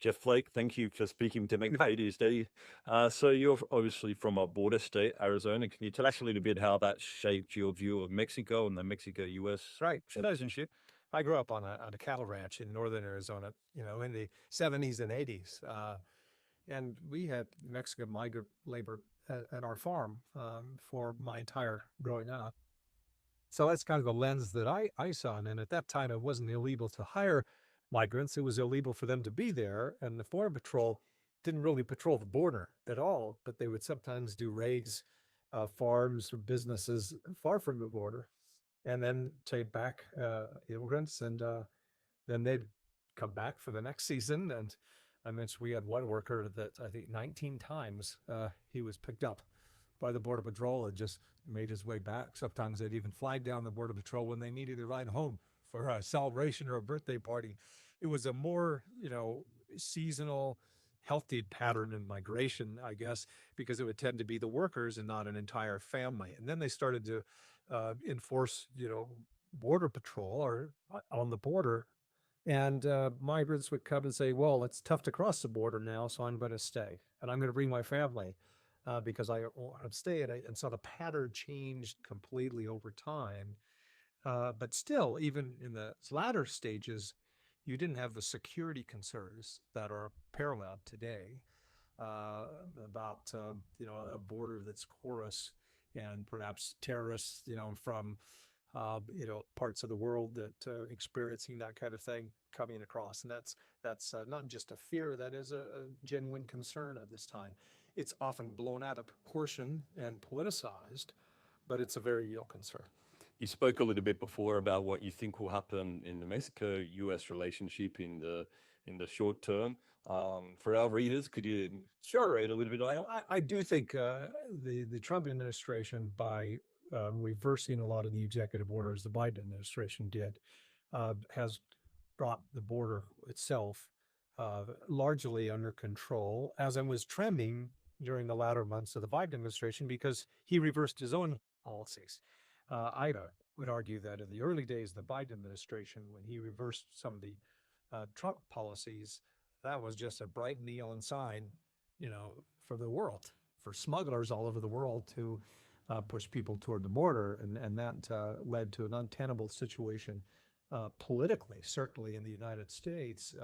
Jeff Flake, thank you for speaking to me today. So you're obviously from a border state, Arizona. Can you tell us a little bit how that shaped your view of Mexico and the Mexico-U.S. Right, relationship? I grew up on a cattle ranch in northern Arizona, in the 70s and 80s. And we had Mexican migrant labor at our farm for my entire growing up. So that's kind of the lens that I saw. And at that time, it wasn't illegal to hire migrants. It was illegal for them to be there. And the Border Patrol didn't really patrol the border at all, but they would sometimes do raids, farms or businesses far from the border, and then take back immigrants. And then they'd come back for the next season. And I mentioned we had one worker that I think 19 times he was picked up by the Border Patrol and just made his way back. Sometimes they'd even flag down the Border Patrol when they needed to ride home for a celebration or a birthday party. It was a more, seasonal, healthy pattern in migration, I guess, because it would tend to be the workers and not an entire family. And then they started to enforce, border patrol or on the border, and migrants would come and say, well, it's tough to cross the border now, so I'm going to stay and I'm going to bring my family because I want to stay. And so the pattern changed completely over time. But still, even in the latter stages, you didn't have the security concerns that are paramount today uh, about, a border that's porous and perhaps terrorists, from parts of the world that experiencing that kind of thing coming across. And that's not just a fear, that is a genuine concern at this time. It's often blown out of proportion and politicized, but it's a very real concern. You spoke a little bit before about what you think will happen in the Mexico-U.S. relationship in the short term. For our readers, could you elaborate a little bit on that? I do think the Trump administration, by reversing a lot of the executive orders the Biden administration did, has brought the border itself largely under control, as it was trending during the latter months of the Biden administration, because he reversed his own policies. I would argue that in the early days of the Biden administration, when he reversed some of the Trump policies, that was just a bright neon sign, for the world, for smugglers all over the world to push people toward the border. And that led to an untenable situation politically, certainly in the United States.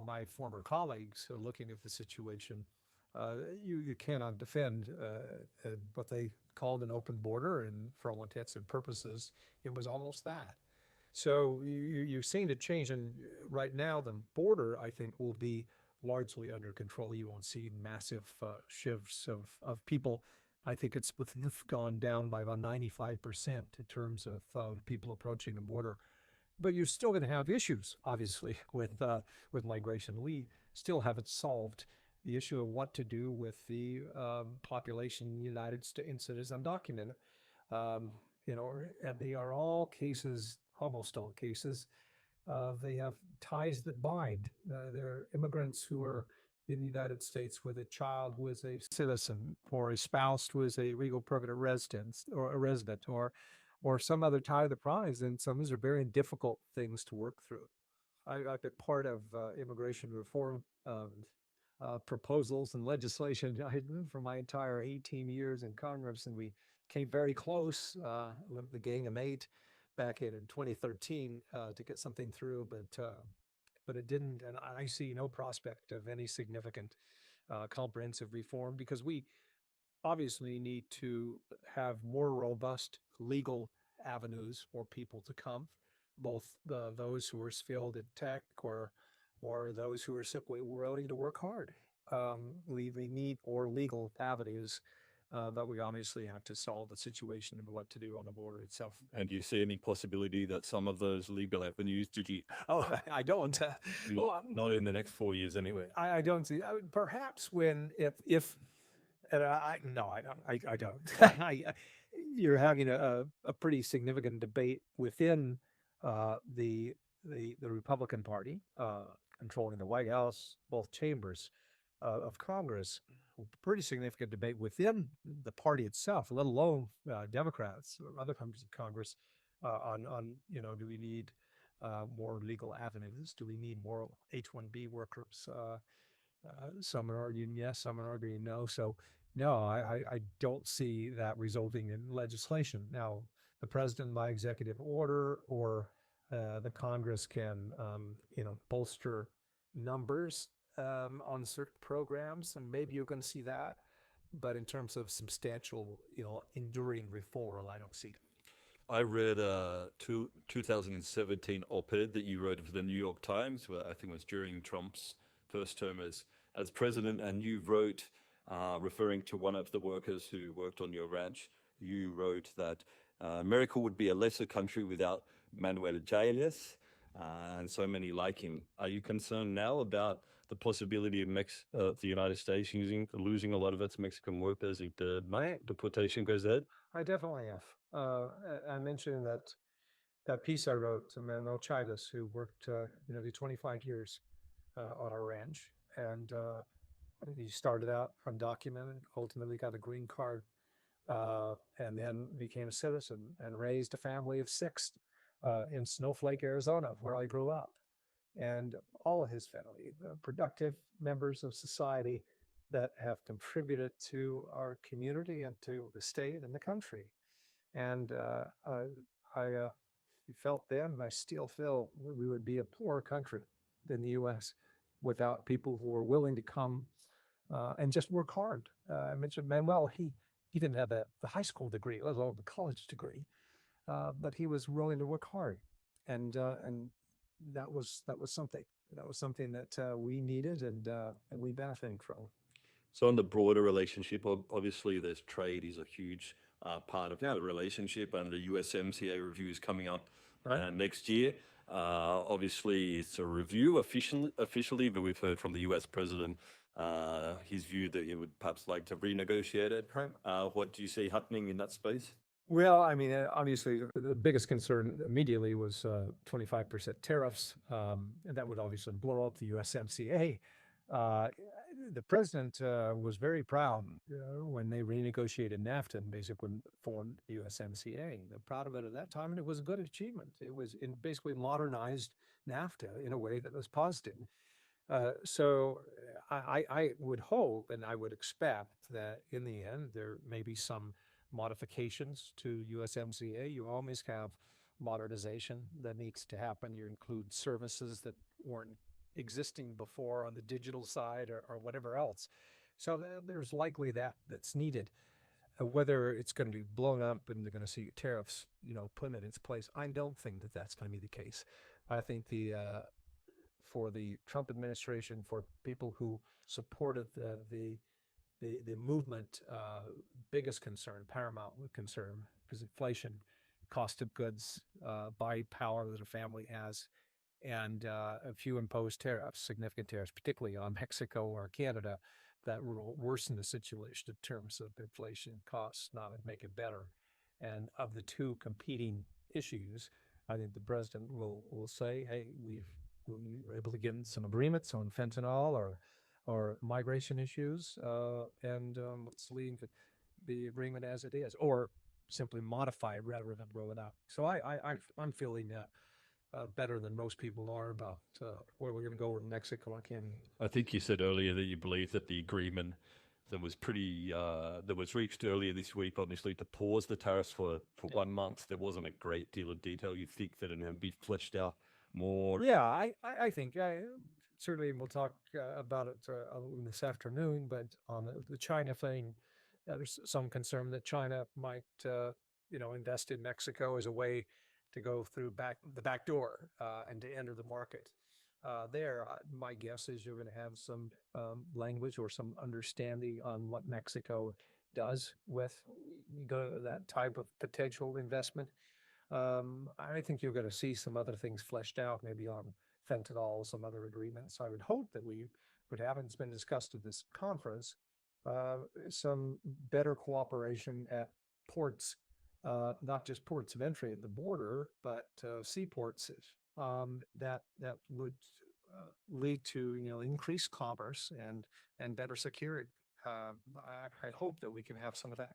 My former colleagues are looking at the situation. You cannot defend what they called an open border, and for all intents and purposes, it was almost that. So you've seen it change, and right now the border, I think, will be largely under control. You won't see massive shifts of people. I think it's gone down by about 95% in terms of people approaching the border. But you're still going to have issues, obviously, with migration. We still haven't solved the issue of what to do with the population in the United States that is undocumented. Um, and they are all cases, almost all cases. They have ties that bind. They're immigrants who are in the United States with a child who is a citizen, or a spouse who is a legal permanent resident, or a resident, or some other tie of the prize. And some of these are very difficult things to work through. I've been part of immigration reform proposals and legislation for my entire 18 years in Congress, and we came very close, the Gang of Eight, back in 2013 to get something through, but it didn't. And I see no prospect of any significant comprehensive reform, because we obviously need to have more robust legal avenues for people to come, both those who are skilled in tech, or those who are simply willing to work hard. We need more legal avenues, but we obviously have to solve the situation of what to do on the border itself. And do you see any possibility that some of those legal avenues, did you, Oh, I don't. Well, not in the next 4 years anyway? I don't see. Perhaps when if and no, I don't. I don't. You're having a pretty significant debate within the Republican Party, controlling the White House, both chambers of Congress. Pretty significant debate within the party itself, let alone Democrats or other members of Congress, on do we need more legal avenues? Do we need more H-1B workers? Some are arguing yes, some are arguing no. So no, I don't see that resulting in legislation. Now, the president by executive order or the Congress can, bolster numbers on certain programs, and maybe you're going to see that. But in terms of substantial, enduring reform, I don't see it. I read a 2017 op-ed that you wrote for the New York Times, where I think it was during Trump's first term as president, and you wrote, referring to one of the workers who worked on your ranch, you wrote that America would be a lesser country without Manuel Jailes, and so many like him. Are you concerned now about the possibility of the United States losing a lot of its Mexican workers if the deportation goes ahead? I definitely have. I mentioned that piece I wrote to Manuel Chidas, who worked nearly 25 years on our ranch, and he started out undocumented, ultimately got a green card, and then became a citizen and raised a family of six in Snowflake, Arizona, where I grew up. And all of his family, productive members of society that have contributed to our community and to the state and the country. And I felt then, and I still feel, we would be a poorer country than the U.S. without people who are willing to come and just work hard. I mentioned Manuel, he didn't have the high school degree, let alone the college degree, but he was willing to work hard. And that was something. That was something that we needed and we benefited from. So in the broader relationship, obviously there's trade is a huge part of the relationship, and the USMCA review is coming up next year. Obviously, it's a review officially, but we've heard from the US president his view that he would perhaps like to renegotiate it. Right. What do you see happening in that space? Well, I mean, obviously, the biggest concern immediately was 25% tariffs, and that would obviously blow up the USMCA. The president was very proud when they renegotiated NAFTA and basically formed the USMCA. They're proud of it at that time, and it was a good achievement. It was basically modernized NAFTA in a way that was positive. So I would hope and I would expect that in the end there may be some modifications to USMCA. You always have modernization that needs to happen. You include services that weren't existing before on the digital side or whatever else. So there's likely that's needed. Whether it's going to be blown up and they're going to see tariffs, put in its place, I don't think that that's going to be the case. I think for the Trump administration, for people who supported the movement, biggest concern, paramount concern, is inflation, cost of goods, buy power that a family has, and a few imposed tariffs, significant tariffs, particularly on Mexico or Canada, that will worsen the situation in terms of inflation costs, not make it better. And of the two competing issues, I think the president will say, hey, we were able to get some agreements on fentanyl or migration issues, and let's leave the agreement as it is, or simply modify it rather than roll it out. So I'm feeling better than most people are about where we're going to go with Mexico and Canada. I think you said earlier that you believe that the agreement that was reached earlier this week, obviously to pause the tariffs for 1 month, there wasn't a great deal of detail. You think that it would be fleshed out more? Yeah, I think certainly we'll talk about it this afternoon. But on the China thing, there's some concern that China might invest in Mexico as a way to go through the back door and to enter the market. My guess is you're going to have some language or some understanding on what Mexico does with that type of potential investment. I think you're going to see some other things fleshed out, maybe on fentanyl, some other agreements. I would hope that we would have, and it's been discussed at this conference, some better cooperation at ports, not just ports of entry at the border, but seaports that would lead to increased commerce and better security. I hope that we can have some of that.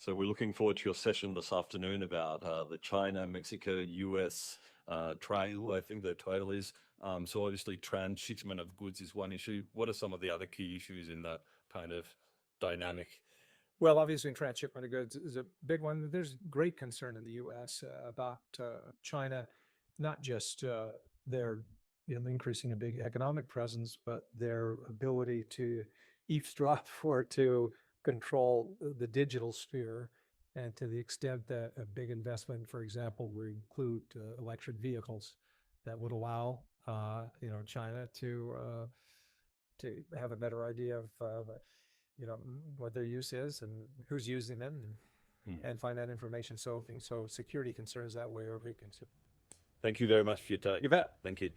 So we're looking forward to your session this afternoon about the China, Mexico, US trail, I think the title is. So obviously transshipment of goods is one issue. What are some of the other key issues in that kind of dynamic? Well, obviously, transshipment of goods is a big one. There's great concern in the U.S. About China, not just their increasing a big economic presence, but their ability to eavesdrop or to control the digital sphere. And to the extent that a big investment, for example, would include electric vehicles that would allow China to have a better idea of what their use is and who's using them and find that information. So security concerns that way are very concerned. Thank you very much for your time. You bet. Thank you.